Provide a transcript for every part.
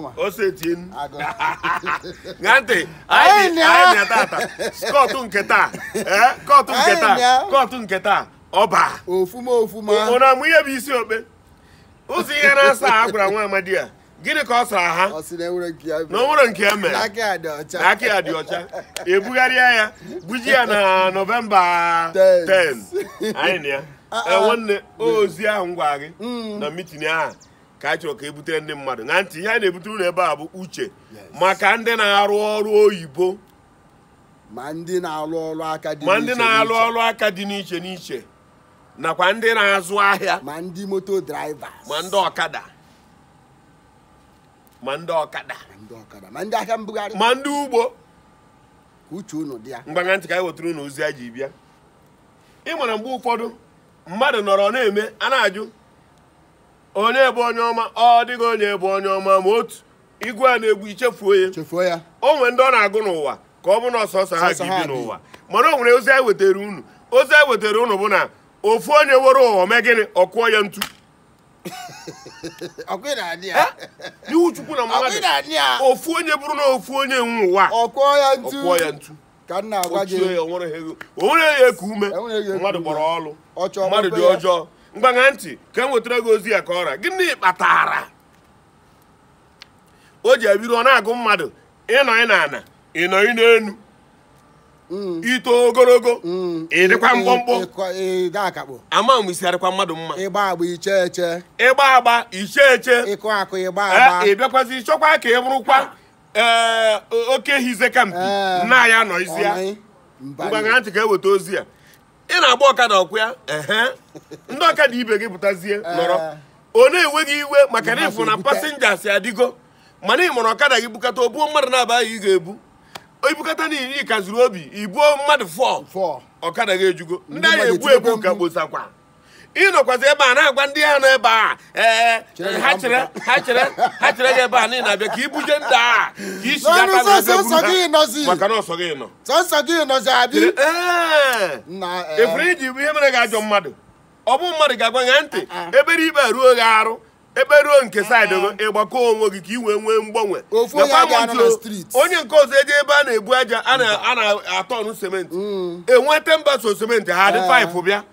mama. Osetin. Ngante, ai tata. Scott nketa. Scott nketa. Scott nketa. Oba. Ofuma. Ona mu ye bi isi obe. Uzi ihe na-asa agwara nwa amadi a. Gịnị ka ọ sara ha? Ọ sị na enwere nke ya. Na onwere nke eme. N'aka ya dị ọcha. Ebugharịa ya. Buji ya na November 10. Anyị na ya. Nwanne ozi ahụ ngwa gị na meeting ahụ ka a chọrọ ka ebutere ndị mmadụ. Na ntị ihe a na-ebutere unu ebe a bụ uche maka ndị na-arụ ọrụ oyibo. Ma ndị na-alụ ọrụ aka dị n'iche n'iche. Nakwa ndị na-azụ ahịa. Ma ndị moto drivers. Ma ndị ọkada. Ma ndị ahịa mbugharị. Ma ndị ugbo. Ka uche unu dị ya. Mgbagha ntị ka anyị wetara unu ozi a ji bịa. Ị nwere mgbe ụfọdụ mmadụ nọrọ na-eme a na-ajụ onye bụ onye ọma ọ dịghị onye bụ onye ọma ma otu igwe a na-egbu ichefuo ya. O nwere ndị ọ na-agụ n'ụwa ka ọ bụ na ọsọsọ ha ga-ebi n'ụwa. Mana o nwere ozi anyị wetara unu. Ozi anyị wetara unu bụ na ofu onye were ụwa mee gịnị ọkụọ ya ntu. Iwu Chukwu na mmadụ ofu onye bụrụ na ofu onye nwe ụwa ọkụọ ya ntu. Ka nna agwa gị o nwere ya eku ume mmadụ gbara ọlụ mmadụ dị ọjọọ. Mgbagha ntị ka m wetara gị ozi ya ka ọra gịnị kpatara o ji ebido ọ na-agụ mmadụ ịnọghị n'ala ịnọghị n'enu ito ogologo ịdịkwa mkpọmkpọ ama m isi adịkwa mmadụ mma ịgba agba iche eche ịkụ akụ ịgba agba ịbịakwazi chọkwa ka ị bụrụkwa oke hize kampi nna ya nọ isi ya. Mgbagha ntị ka eweta ozi ya ị na-agba ọkada ọkụ ya ndị ọkada ibe gị pụtazie nọrọ ọ na-enweghị iwe maka na ịfụ na pasenjas adịgo mana ị mụrụ ọkada gị bukata obuo mmadụ na-abaghị ị ga-ebu ibukata niile ka zuru obi ibuo mmadụ 4 ọkada gị ejugo ndị agha ebu ka gbosakwa ịnọkwazi ebe a na-agwa ndị ha nọ ebe a ha chere gị ebe a niile na-abịa ka ibuje ndị a ka isi aka maka na ọsọ gị nọ efere iji bụ ihe mere ga-ajọ mmadụ ọ bụ mmadụ ga-agwa ya ntị ebere ikpe ruo gị arụ ebe ruo nke saịdị ịgbakọ onwe gị ka ị wee nwee mgbanwe. Onye nke ọzọ eje ebe a na-ebu aja a na-atọ ọnụ sementi enweta mbaso sementi ha dị 5 bịa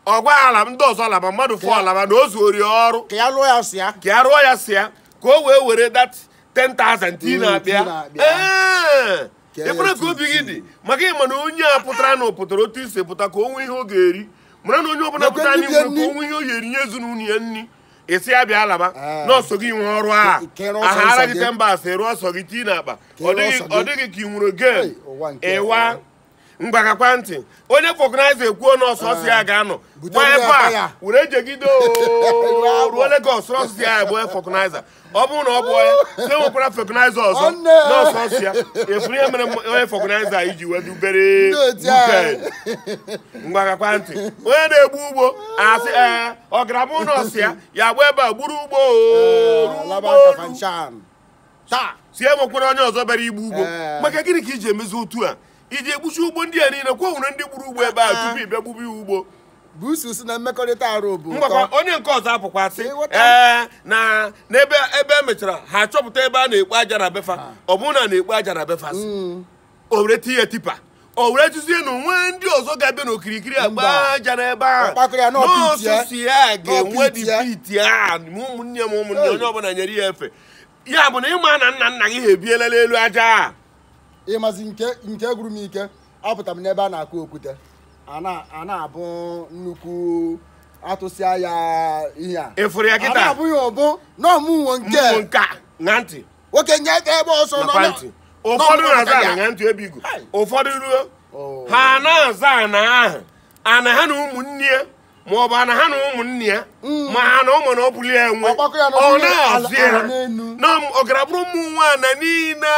ọgwa ala ndị ọzọ alaba mmadụ 4 alaba na o zuori ọrụ ka ya rụọ ya si ya ka o wee were that 10,000 tii na-abịa ekwere ka obi gị dị maka ịma na onye a pụtara na pụtara otu isi pụta ka o nwee ihe ọ ga-eri mara na onye ọbụla pụtara n'ime ka o nwee ihe ọ ga-eri nye ezinụlọ ya nri esi ya bịa alaba n'ọsọ gị nwe ọrụ a aghara gị temba asị rụọ ọsọ gị tii n'akpa ọ dịghị ka ị nwere gen ịwa mgbagakwa ntị onye fọkụnaiza ekwuo n'ọsọ ọsọ ya ga-anọ gba ebe a were jegide ruo Legọs ọsọ ya bụ fọkụnaiza ọ bụrụ na ọ bụ ya se nwekwara fọkụnaiza ọzọ n'ọsọ ọsọ ya efuru ihe mere onye fọkụnaiza iji wee dubere mgbagakwa ntị onye na-egbu ugbo asị ọ gara bụ n'ọsọ ya gba ebe a gburu ugbo si enwekwara onye ọzọ bịara igbu ugbo maka gịnị ka iji emezi otu a iji egbuchi ugbo ndị a niile kwa nwere ndị gburu ugbo ebe a tupu ịbịa gbubi ugbo busu na mmekọrịta arụ bụ mgbakwa onye nke ọzọ apụkwasị na n'ebe emechara ha achọpụta ebe a na-ekpo aja na befa ọ bụrụ na na-ekpo aja na befa o were tinye tipa o were tụzie na onwe ndị ọzọ ga-abịa n'okirikiri agba aja n'ebe a n'ọsụ si ya ga-enwe dipiti a ụmụnne m ụmụnne onye ọbụla nyere ya efe ya bụ na ịma na nna nna gị ha ebiela n'elu aja a ịmazi nke gwuru m ike apụta m n'ebe a na-akụ okwute a na-abụ nnukwu atụsịa ya ihe a efuru ya kịta a na-abụ ya ọbụ n'ọmụnwo nke na ntị nwoke nye ebe ọsọ nọ ụfọdụ na-aza na ntị ebe igu ụfọdụ ruo ha na-aza ana ha na ụmụnne ya ma ọ bụ ana ha na ụmụnne ya ma ha na ụmụ na ọ bụli enwe ọ na-azụ ya na ọ gara bụrụ ụmụ nwaanyị niile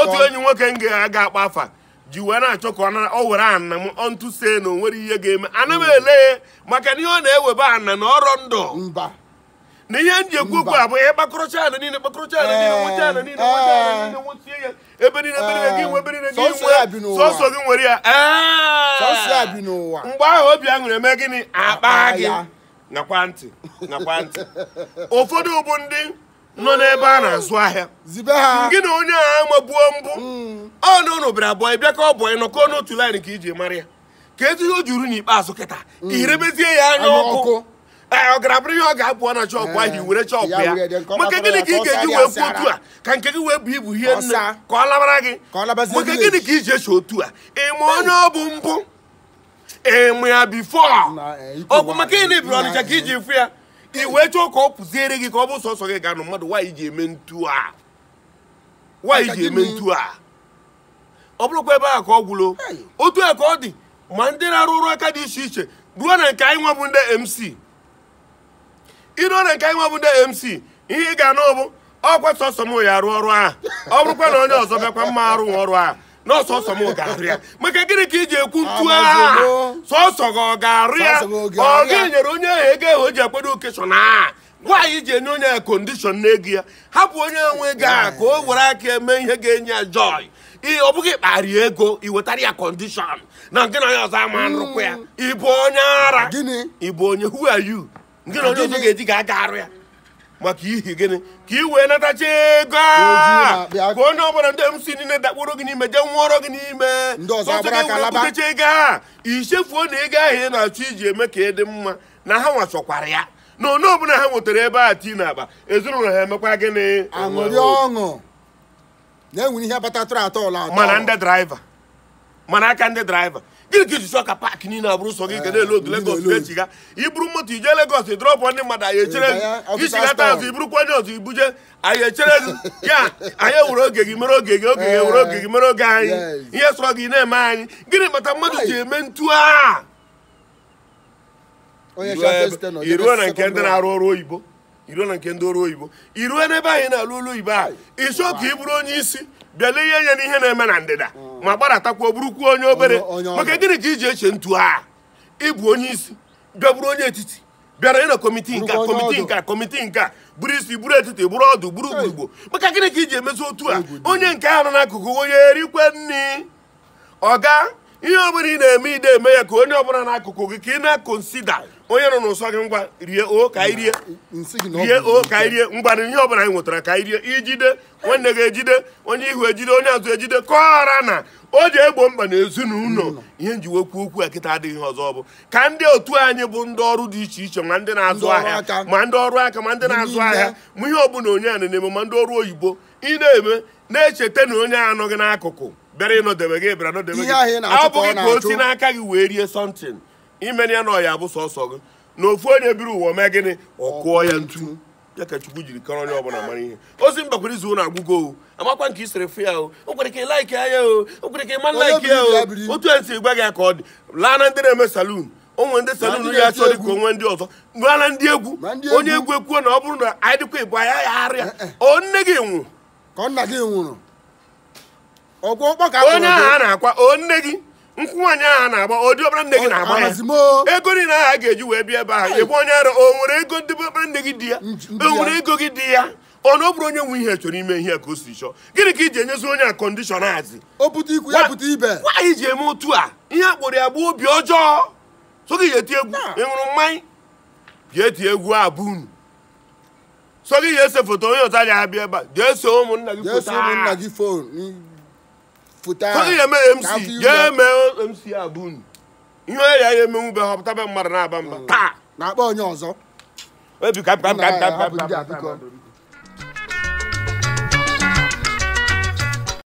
otu enyi nwoke m ga-aga akpa afa ji wee na-achọ ka ọ were ana m ọntụse na o nwere ihe ga-eme ana m ele maka na ihe ọ na-ewebe ana na ọrụ ndụ na ihe m ji ekwu okwu a bụ ihe kpakọrọcha ana niile kpakọrọcha ana niile nwecha ana niile nwecha ana niile nwetie ya ebe niile gị nwe ebe niile gị nwe sọsọ gị nwere ya mgbe ahụ obi aṅụrị eme gịnị akpa gị nakwa ntị ụfọdụ bụ ndị nọ n'ebe a na-azụ ahịa gị na onye a magbuo mbụ ọ na ụnụ bịara abụọ ịbịa ka ọ bụ ịnọkọ n'otu laịn ka iji mara ya ka etu ihe o juru n'ikpeazụ kịta irebezie ya anya ọkụ ọ gara bụrụ ihe ọ ga-apụ na chọpụ ahụ iwere chọpụ ya maka gịnị ka ị ga-eji wee kwuo otu a ka nke gị wee bụ ibu ihe nne ka ọ labara gị maka gịnị ka iji eche otu a ịma onye ọ bụ mbụ ịmụ ya bifo ọ bụ maka ị na-ebiri ọnịcha ka iji fụ ya i wee chọọ ka ọ pụziere gị ka ọ bụ sọsọ gị ga-anụ mmadụ nwaanyị ji eme ntu a ọ bụrụkwa ebe a ka ọ gwụlo otu a ka ọ dị ma ndị na-arụ ọrụ aka dị iche iche ruo na nke anyị nwa bụ ndị MC iruo na nke anyị nwa bụ ndị MC ihe ị ga-anụ bụ ọkwa sọsọ m ya arụ ọrụ ahụ ọ bụrụkwa na onye ọzọ bịakwa mma arụ ọrụ ahụ na ọsọsọ m ga-arụ ya maka gịnị ka i ji ekwu ntu ahụ sọsọ gị ọ ga-arụ ya ọ gị nyere onye ahụ ego ahụ o ji akwado okeshọn ahụ nwaanyị ji enye onye ya kondishọn n'ego ya hapụ onye nwe ego a ka o were aka eme ihe ga-enye ya joy ọ bụghị kpari ego iwetara ya kondishọn na nke na onye ọzọ ama nrụkwa ya ịbụ onye ara ịbụ onye who are you nke na onye ọzọ ga-eji ga aga arụ ya maka ihi gịnị ka i wee natacha ego ka onye ọbụla ndị MC niile dakpụrụ gị n'ime jee nwụọrọ gị n'ime sọsọ gị were butecha ego a ichefuo na ego ahụ ị na-achọ iji eme ka ị dị mma na ha nwachọkwara ya na onye ọbụla ha nwetara ebe a tii n'akpa ezinụlọ ha emekwa gịnị aṅụrị ọṅụ na-enwere ihe batatụrụ atọ ọla mana ndị draiva mana aka ndị draiva gịnị ka iji chọọ ka paakị niile abụrụ sọ gị ga na-ele otu Legọs echiga iburu moto ije Legọs drọpụ ndị mmadụ anyị echere gị ichigata azụ iburukwa onye ọzọ ibuje anyị echere gị ya anyị ewere oge gị mere oge gị oge gị ewere oge gị mere oge anyị ihe sọrọ gị na-eme anyị gịnị kpata mmadụ ji eme ntu a iruo na nke ndị na-arụ ọrụ oyibo iruo na nke ndị ọrụ oyibo iruo n'ebe anyị na-alụ ụlọ oyibo a iso ka ị bụrụ onye isi bịala ihe nye n'ihe na-eme na ndịda ma gbaratakwa burukwu onye obere maka gịnị ka iji eche ntu a ịbụ onye isi bịa bụrụ onye etiti bịara ịnọ kọmitii nke bụrụ isi bụrụ etiti bụrụ ọdụ bụrụ ugbo maka gịnị ka iji emezi otu a onye nke ahụ n'akụkụ onye erikwe nri ọga ihe ọbụla ị na-eme ide eme ya ka onye ọbụla n'akụkụ gị ka ị na-akọnsida onye nọ n'ụsọ gị ngwa rie o ka anyị rie ngwanụ ihe ọbụla anyị nwetara ka anyị rie ijide nwanne gị ejide onye ihu ejide onye azụ ejide kọọra na o ji egbo mkpa na ezinụlọ ihe nji wekwu okwu a kịta adịghị ihe ọzọ bụ ka ndị otu anyị bụ ndị ọrụ dị iche iche ma ndị na-azụ ahịa ma ndị ọrụ aka ma ndị na-azụ ahịa ma ihe ọbụla onye a na-eme ma ndị ọrụ oyibo ị na-eme na-echeta na onye a anọghị n'akụkụ bịara ịnọdebe gị bịara nọdebe gị ọ bụghị ka o si n'aka gị wee rie sọntin imere ya na ọya bụ sọsọ gị na ofu onye biri ụwa mee gịnị ọ kụọ ya ntu ya ka Chukwu jiri kọrọ onye ọbụla mara ihe ozi mbakwara izu na agwụgo amakwa nke isere fụ ya o kwere ka ị laiki anya o kwere ka ị ma laiki ya o otu esi gwa gị ka ọ dị laa na ndị na-eme salun onwe ndị salun ya achọ dị ka onwe ndị ọzọ laa na ndị egwu onye egwu ekwuo na ọ bụrụ na anyị dịkwa ịbụ anya ya arịa o nne gị nwụrụ ka nna gị nwụrụ onye ahụ a na-akwa o nne gị nkwụ nwaanyị ahụ na-agba ụdị ọbụla nne gị na-agba ya ego niile ahụ a ga-eji wee bịa ebe ahụ ebe onye ara o nwere ego ndị ọbụla nne gị dị ya o nwere ego gị dị ya ọ na ọ bụrụ onye nwe ihe chọrọ ime ihe ka o si chọọ gịnị ka iji enyezi onye a kọndishọn hazi nwaanyị ji eme otu a ihe a kpọrọ ya bụ obi ọjọọ so gị eti egwu ị ṅụrụ mmanya bịa eti egwu a bụ unu so gị ya ese foto onye ọzọ agaghị abịa ebe a jee so ụmụnna gị foto onye ya eme MC ya eme MC a bụ unu ihe ya ya emenwube họpụtabe mmadụ na-aba mba taa na-akpọ onye ọzọ